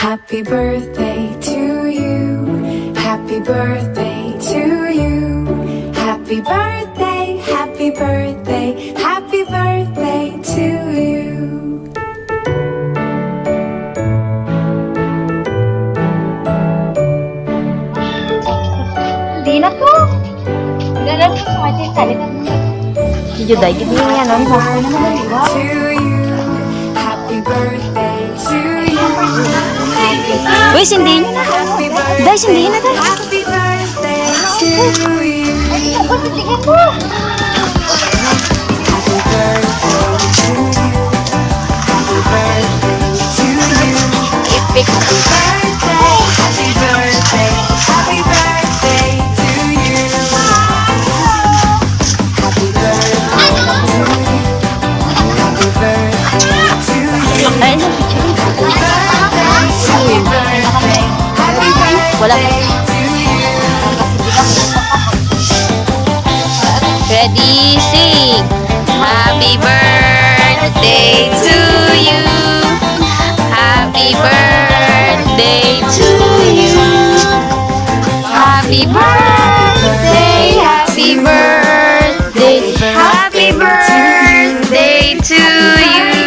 Happy birthday to you. Happy birthday to you. Happy birthday, happy birthday, happy birthday to you. Di na po. Ganun po sa atin. Salita mo. Video dahil hindi yan. Ano ba? To you. Happy birthday to you. Uy, sindi nyo na. Happy Dahil sindi na dahil. Happy birthday to you. Ay, ako, titigyan mo. Happy birthday to you. Happy birthday to you. Epic. Happy birthday, happy birthday, happy birthday to you. Happy birthday to you. Happy birthday to you. Ayun na, picture. Happy birthday, happy Wala. birthday to you. Ready, sing. Happy birthday to you. Happy birthday to you. Happy birthday, happy birthday, happy birthday to you.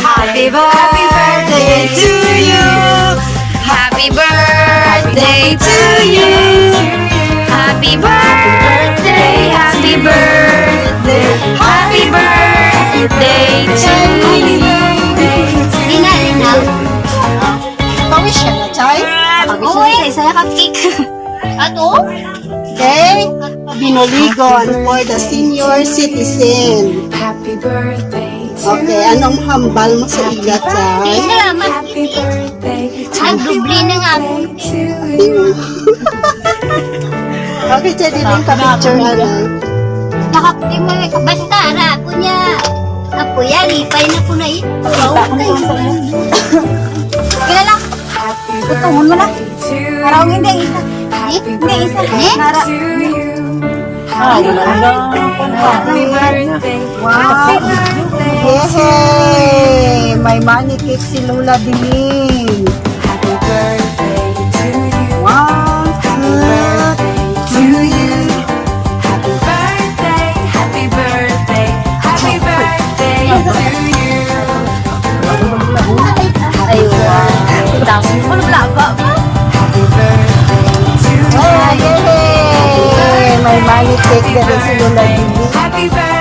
Happy birthday to you. Happy birthday to you. Happy birthday, happy birthday, happy birthday to you. Pawis siya na, Chay. Oo, saya ka cake. Ato? Okay. Binuligon for the senior citizen. Happy birthday to Okay, anong hambal mo sa igat, Chay? Salamat. Happy birthday, Ang dubli na nga po. to you. Okay, Chay, din ka picture, ano? Nakapti mo yung basta, ara, ako niya. Ako yan, ipay na po na yun. Kila lang. Happy Tutungon mo na. birthday to you. Parang hindi isa. Happy Hindi isa. birthday Nara. to you. Happy birthday, happy birthday, happy birthday to you. Yehey! May money cake si Lola Deling. Happy birthday to you. 1, Happy birthday to you. Happy birthday, happy birthday, happy birthday to you. Ayun. Dami mo na ba? Happy birthday to you. Oh, yehey! May money cake na rin si Lola Deling. Happy birthday.